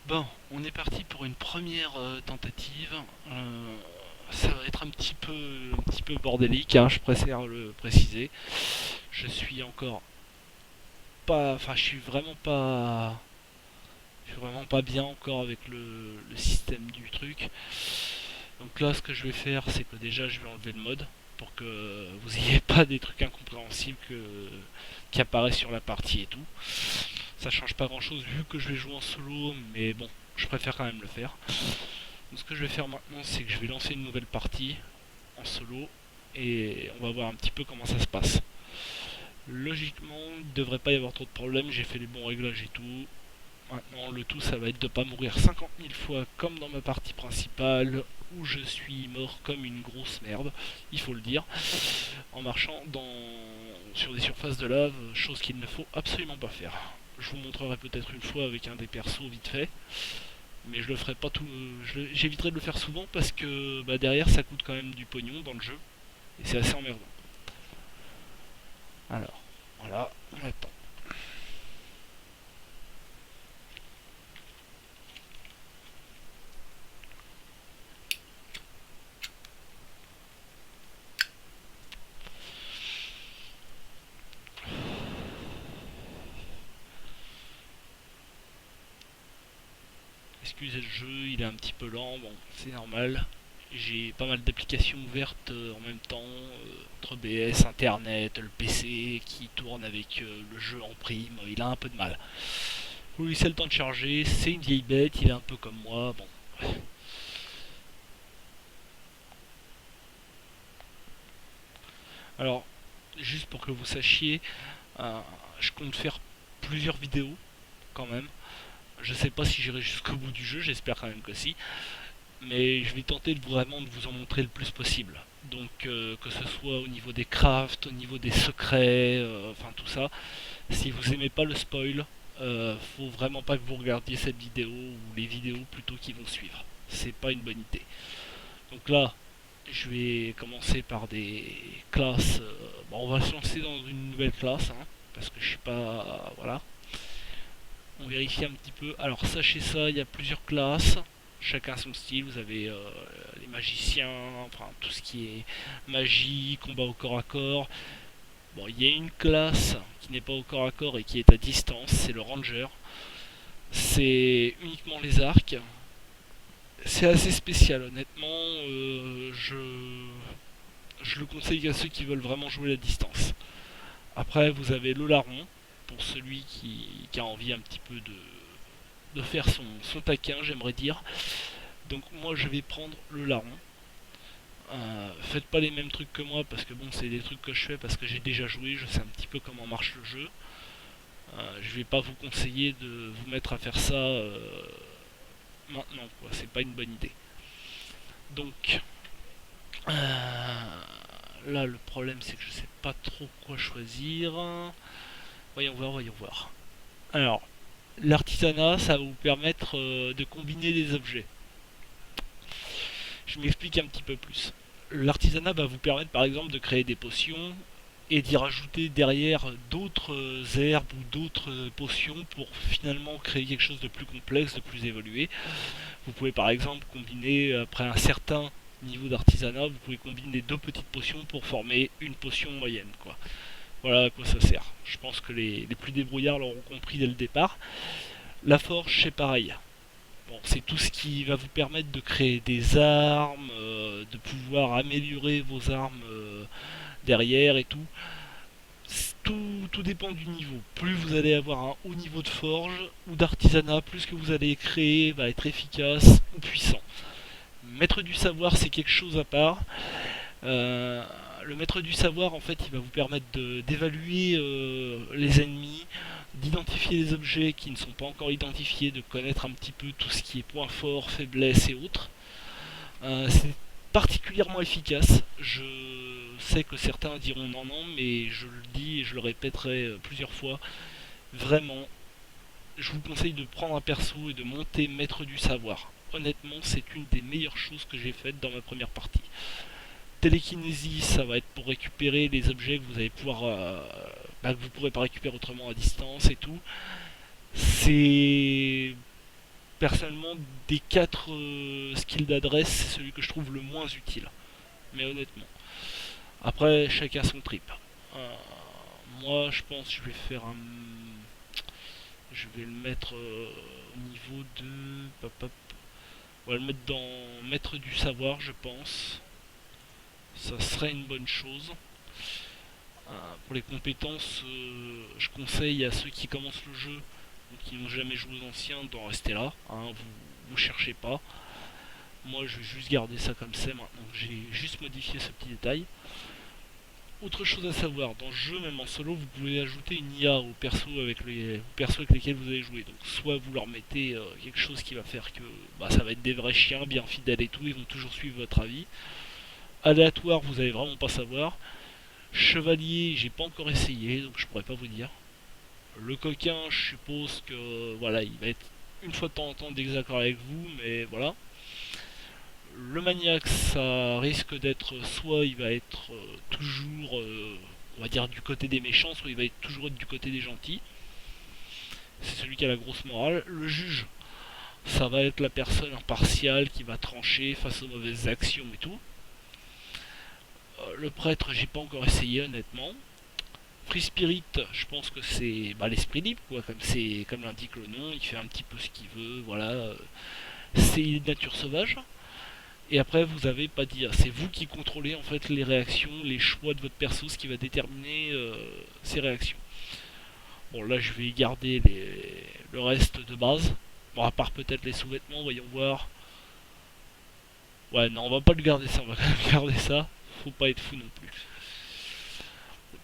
Bon, on est parti pour une première tentative. Ça va être un petit peu bordélique, hein, je préfère le préciser. Je suis encore pas, enfin, je suis vraiment pas bien encore avec le système du truc. Donc là, ce que je vais faire, c'est que déjà, je vais enlever le mode pour que vous ayez pas des trucs incompréhensibles qui apparaissent sur la partie et tout. Ça change pas grand chose vu que je vais jouer en solo, mais bon, je préfère quand même le faire. Donc ce que je vais faire maintenant, c'est que je vais lancer une nouvelle partie en solo et on va voir un petit peu comment ça se passe. Logiquement, il ne devrait pas y avoir trop de problèmes, j'ai fait les bons réglages et tout. Maintenant, le tout, ça va être de pas mourir 50 000 fois comme dans ma partie principale où je suis mort comme une grosse merde, il faut le dire, en marchant sur des surfaces de lave, chose qu'il ne faut absolument pas faire. Je vous montrerai peut-être une fois avec un des persos vite fait, mais je le ferai pas tout. J'éviterai de le faire souvent parce que bah, derrière ça coûte quand même du pognon dans le jeu et c'est assez emmerdant. Alors, voilà, on attend. Excusez le jeu, il est un petit peu lent, bon, c'est normal. J'ai pas mal d'applications ouvertes en même temps, entre BS, Internet, le PC qui tourne avec le jeu en prime, il a un peu de mal. Oui, c'est le temps de charger, c'est une vieille bête, il est un peu comme moi, bon. Alors, juste pour que vous sachiez, euh, je compte faire plusieurs vidéos quand même. Je sais pas si j'irai jusqu'au bout du jeu, j'espère quand même que si. Mais je vais tenter vraiment de vous en montrer le plus possible. Donc que ce soit au niveau des crafts, au niveau des secrets, enfin tout ça. Si vous aimez pas le spoil, faut vraiment pas que vous regardiez cette vidéo ou les vidéos plutôt qui vont suivre. C'est pas une bonne idée. Donc là, je vais commencer par des classes. Bon, on va se lancer dans une nouvelle classe, hein, parce que je suis pas, voilà. On vérifie un petit peu. Alors sachez ça, il y a plusieurs classes. Chacun son style. Vous avez les magiciens, enfin tout ce qui est magie, combat au corps à corps. Bon, il y a une classe qui n'est pas au corps à corps et qui est à distance, c'est le ranger. C'est uniquement les arcs. C'est assez spécial, honnêtement. Je le conseille à ceux qui veulent vraiment jouer à distance. Après, vous avez le larron, pour celui qui a envie un petit peu de faire son taquin, j'aimerais dire. Donc moi, je vais prendre le larron. Faites pas les mêmes trucs que moi, parce que bon, c'est des trucs que je fais parce que j'ai déjà joué, je sais un petit peu comment marche le jeu. Je vais pas vous conseiller de vous mettre à faire ça maintenant, quoi. C'est pas une bonne idée. Donc, là, le problème, c'est que je sais pas trop quoi choisir. Voyons voir, voyons voir. Alors, l'artisanat, ça va vous permettre de combiner des objets. Je m'explique un petit peu plus. L'artisanat va vous permettre par exemple de créer des potions et d'y rajouter derrière d'autres herbes ou d'autres potions pour finalement créer quelque chose de plus complexe, de plus évolué. Vous pouvez par exemple combiner, après un certain niveau d'artisanat, vous pouvez combiner deux petites potions pour former une potion moyenne, quoi. Voilà à quoi ça sert. Je pense que les plus débrouillards l'auront compris dès le départ. La forge, c'est pareil. Bon, c'est tout ce qui va vous permettre de créer des armes, de pouvoir améliorer vos armes derrière et tout. Tout dépend du niveau. Plus vous allez avoir un haut niveau de forge ou d'artisanat, plus ce que vous allez créer va être efficace ou puissant. Maître du savoir, c'est quelque chose à part. Euh, le maître du savoir, en fait, il va vous permettre d'évaluer les ennemis, d'identifier les objets qui ne sont pas encore identifiés, de connaître un petit peu tout ce qui est points forts, faiblesses et autres. C'est particulièrement efficace. Je sais que certains diront non, non, mais je le dis et je le répéterai plusieurs fois. Vraiment, je vous conseille de prendre un perso et de monter maître du savoir. Honnêtement, c'est une des meilleures choses que j'ai faites dans ma première partie. Télékinésie, ça va être pour récupérer les objets que vous allez pouvoir, que vous pourrez pas récupérer autrement à distance et tout. C'est Personnellement, des 4 skills d'adresse, c'est celui que je trouve le moins utile. Mais honnêtement. Après, chacun son trip. Euh, Moi, je pense que je vais faire un. Je vais le mettre au niveau de. Pop, pop. On va le mettre dans maître du savoir, je pense. Ça serait une bonne chose. Pour les compétences, je conseille à ceux qui commencent le jeu, ou qui n'ont jamais joué aux anciens, d'en rester là. Vous cherchez pas. Moi, je vais juste garder ça comme c'est maintenant. J'ai juste modifié ce petit détail. Autre chose à savoir, dans le jeu, même en solo, vous pouvez ajouter une IA aux persos avec lesquels vous allez jouer. Donc soit vous leur mettez quelque chose qui va faire que ça va être des vrais chiens, bien fidèles et tout, ils vont toujours suivre votre avis. Aléatoire, vous allez vraiment pas savoir. Chevalier, j'ai pas encore essayé, donc je pourrais pas vous dire. Le coquin, je suppose que voilà, il va être une fois de temps en temps désaccord avec vous, mais voilà. Le maniaque, ça risque d'être soit il va être toujours, on va dire, du côté des méchants, soit il va être toujours être du côté des gentils. C'est celui qui a la grosse morale. Le juge, ça va être la personne impartiale qui va trancher face aux mauvaises actions et tout. Le prêtre, j'ai pas encore essayé honnêtement. Free Spirit, je pense que c'est l'esprit libre, quoi, comme l'indique le nom, il fait un petit peu ce qu'il veut, voilà. C'est nature sauvage. Et après, vous avez pas d'IA. C'est vous qui contrôlez en fait les réactions, les choix de votre perso, ce qui va déterminer ses réactions. Bon, là, je vais garder le reste de base. Bon, à part peut-être les sous-vêtements, voyons voir. Ouais, non, on va pas le garder ça, on va quand même garder ça. Faut pas être fou non plus.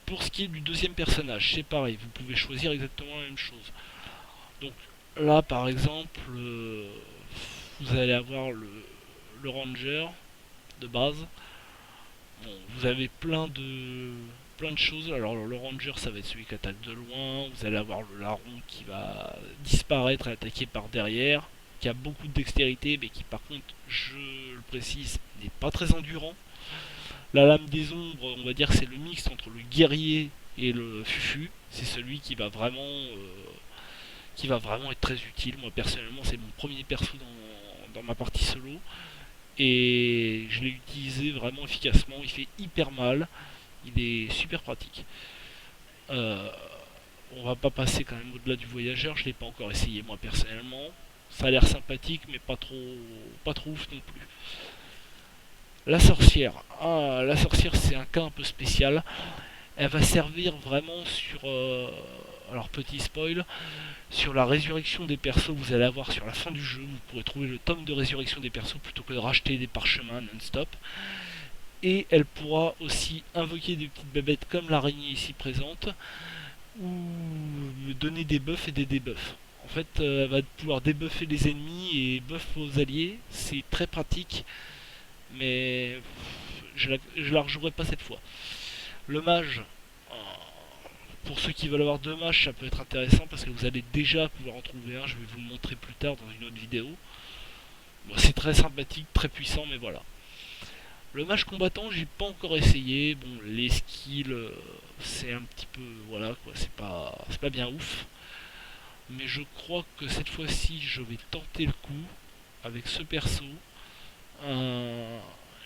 Pour ce qui est du deuxième personnage, c'est pareil, vous pouvez choisir exactement la même chose. Donc là, par exemple, vous allez avoir le ranger de base. Bon, vous avez plein de choses. Alors le ranger, ça va être celui qui attaque de loin. Vous allez avoir le larron qui va disparaître et attaquer par derrière, qui a beaucoup de dextérité, mais qui par contre, je le précise, n'est pas très endurant. La lame des ombres, on va dire que c'est le mix entre le guerrier et le fufu. C'est celui qui va vraiment être très utile. Moi personnellement, c'est mon premier perso dans ma partie solo. Et je l'ai utilisé vraiment efficacement. Il fait hyper mal. Il est super pratique. Euh, on va pas passer quand même au-delà du voyageur. Je l'ai pas encore essayé moi personnellement. Ça a l'air sympathique, mais pas trop ouf non plus. La sorcière. Ah, la sorcière, c'est un cas un peu spécial. Elle va servir vraiment sur. Alors, petit spoil. Sur la résurrection des persos que vous allez avoir sur la fin du jeu. Vous pourrez trouver le tome de résurrection des persos plutôt que de racheter des parchemins non-stop. Et elle pourra aussi invoquer des petites bébêtes comme l'araignée ici présente. Ou me donner des buffs et des debuffs. En fait, elle va pouvoir débuffer les ennemis et buff aux alliés. C'est très pratique. Mais je la rejouerai pas cette fois. Le mage, pour ceux qui veulent avoir deux mages, ça peut être intéressant parce que vous allez déjà pouvoir en trouver un. Je vais vous le montrer plus tard dans une autre vidéo. Bon, c'est très sympathique, très puissant, mais voilà. Le mage combattant, j'ai pas encore essayé. Bon, les skills, c'est un petit peu, voilà quoi, c'est pas bien ouf. Mais je crois que cette fois-ci, je vais tenter le coup avec ce perso. Euh,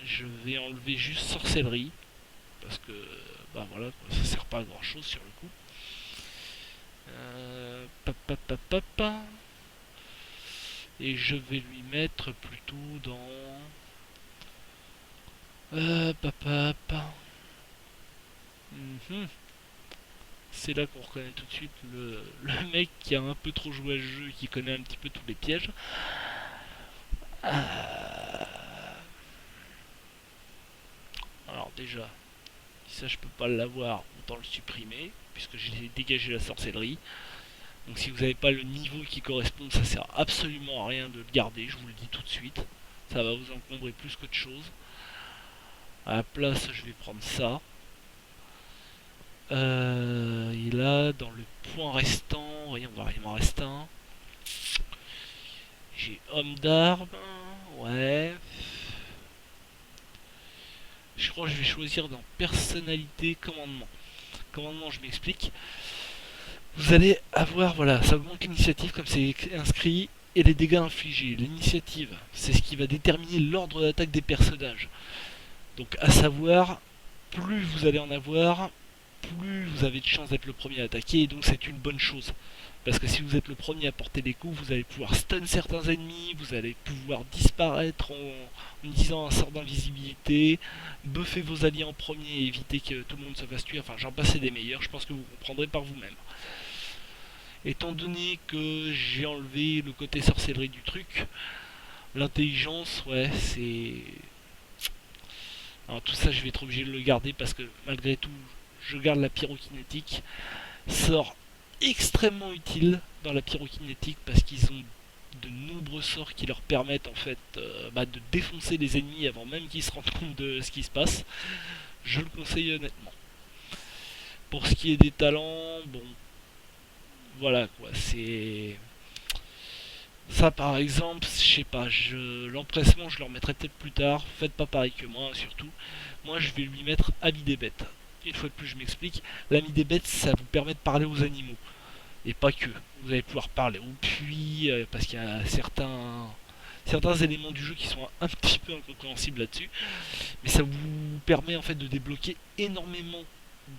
je vais enlever juste sorcellerie parce que voilà quoi, ça sert pas à grand chose sur le coup. Pa, pa, pa, pa. Et je vais lui mettre plutôt dans pa, pa, pa. Mhm. C'est là qu'on reconnaît tout de suite le mec qui a un peu trop joué à ce jeu et qui connaît un petit peu tous les pièges. Alors déjà, si ça je peux pas l'avoir, autant le supprimer, puisque j'ai dégagé la sorcellerie. Donc si vous n'avez pas le niveau qui correspond, ça sert absolument à rien de le garder, je vous le dis tout de suite. Ça va vous encombrer plus qu'autre chose. À la place, je vais prendre ça. Et là, dans le point restant, voyons voir, il m'en reste un. J'ai homme d'armes, ouais. Je crois que je vais choisir dans personnalité commandement. Commandement, je m'explique. Vous allez avoir, voilà, ça augmente l'initiative comme c'est inscrit. et les dégâts infligés. L'initiative, c'est ce qui va déterminer l'ordre d'attaque des personnages. Donc à savoir, plus vous allez en avoir, plus vous avez de chances d'être le premier à attaquer, et donc c'est une bonne chose. Parce que si vous êtes le premier à porter les coups, vous allez pouvoir stun certains ennemis, vous allez pouvoir disparaître en utilisant un sort d'invisibilité, buffer vos alliés en premier et éviter que tout le monde se fasse tuer, enfin j'en passe des meilleurs, je pense que vous comprendrez par vous-même. Étant donné que j'ai enlevé le côté sorcellerie du truc, l'intelligence, ouais, c'est... Alors tout ça, je vais être obligé de le garder parce que malgré tout, je garde la pyrokinétique. Sort extrêmement utile dans la pyrokinétique parce qu'ils ont de nombreux sorts qui leur permettent en fait de défoncer les ennemis avant même qu'ils se rendent compte de ce qui se passe. Je le conseille honnêtement. Pour ce qui est des talents, bon, voilà quoi, c'est... Ça par exemple, je sais pas, l'empressement je le remettrai peut-être plus tard, faites pas pareil que moi surtout. Moi je vais lui mettre Ami des bêtes. Une fois de plus je m'explique, l'ami des bêtes ça vous permet de parler aux animaux. Et pas que. Vous allez pouvoir parler au puits, parce qu'il y a certains éléments du jeu qui sont un petit peu incompréhensibles là-dessus. Mais ça vous permet en fait de débloquer énormément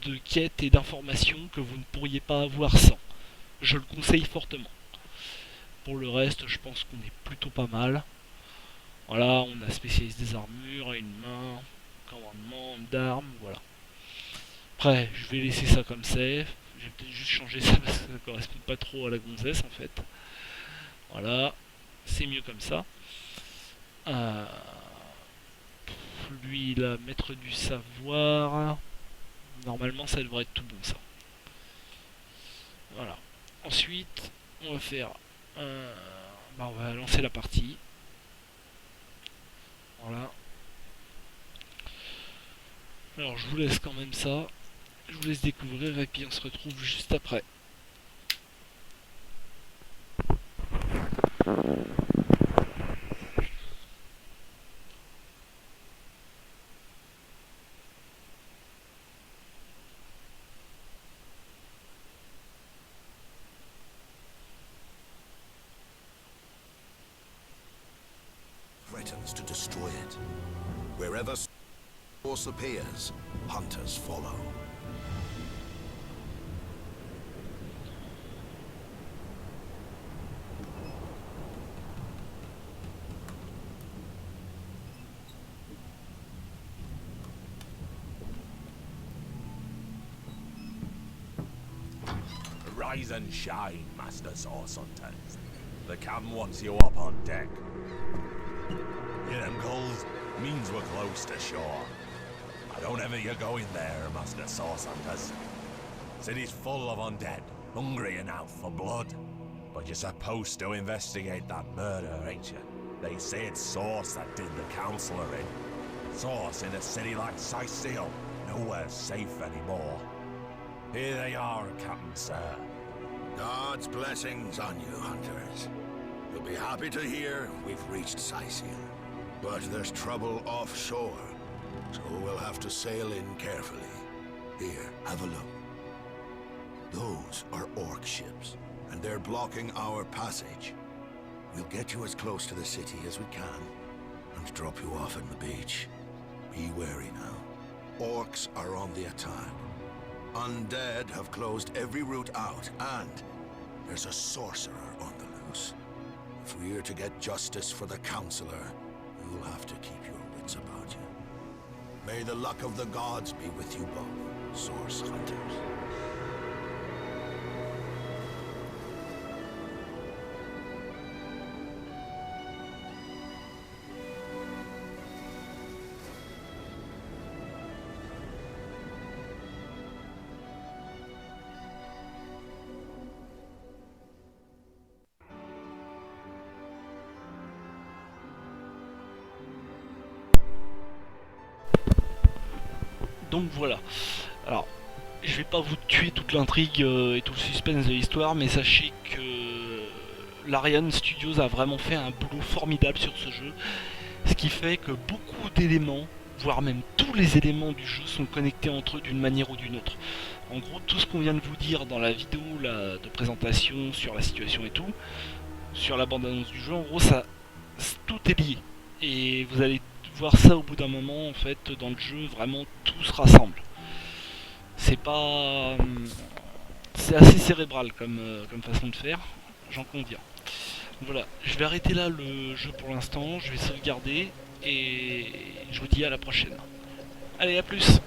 de quêtes et d'informations que vous ne pourriez pas avoir sans. Je le conseille fortement. Pour le reste, je pense qu'on est plutôt pas mal. Voilà, on a spécialiste des armures, une main, commandement d'armes, voilà. Après, je vais laisser ça comme c'est. J'ai peut-être juste changé ça parce que ça correspond pas trop à la gonzesse en fait. Voilà, c'est mieux comme ça. Euh, Lui, la maître du savoir. Normalement, ça devrait être tout bon ça. Voilà. Ensuite, on va faire. On va lancer la partie. Voilà. Alors, je vous laisse quand même ça. Je vous laisse découvrir et puis on se retrouve juste après. Threatens to destroy it. Wherever source appears, hunters follow. Rise and shine, Master Source Hunters. The captain wants you up on deck. Hear them gulls? Means we're close to shore. I don't ever you go in there, Master Source Hunters. City's full of undead, hungry and out for blood. But you're supposed to investigate that murder, ain't you? They say it's Source that did the counselor in. Source in a city like Sicil, nowhere safe anymore. Here they are, Captain Sir. God's blessings on you, hunters. You'll be happy to hear we've reached Sicil. But there's trouble offshore, so we'll have to sail in carefully. Here, have a look. Those are orc ships, and they're blocking our passage. We'll get you as close to the city as we can, and drop you off on the beach. Be wary now. Orcs are on the attack. Undead have closed every route out, and there's a sorcerer on the loose. If we're to get justice for the Counselor, you'll have to keep your wits about you. May the luck of the gods be with you both, Source Hunters. Donc voilà. Alors, je vais pas vous tuer toute l'intrigue et tout le suspense de l'histoire, mais sachez que l'Ariane Studios a vraiment fait un boulot formidable sur ce jeu, ce qui fait que beaucoup d'éléments, voire même tous les éléments du jeu sont connectés entre eux d'une manière ou d'une autre. En gros, tout ce qu'on vient de vous dire dans la vidéo là, de présentation sur la situation et tout, sur la bande-annonce du jeu. En gros, ça, tout est lié. Et vous allez voir ça au bout d'un moment, en fait, dans le jeu, vraiment tout se rassemble. C'est pas... C'est assez cérébral comme façon de faire, j'en conviens. Voilà, je vais arrêter là le jeu pour l'instant, je vais sauvegarder, et je vous dis à la prochaine. Allez, à plus!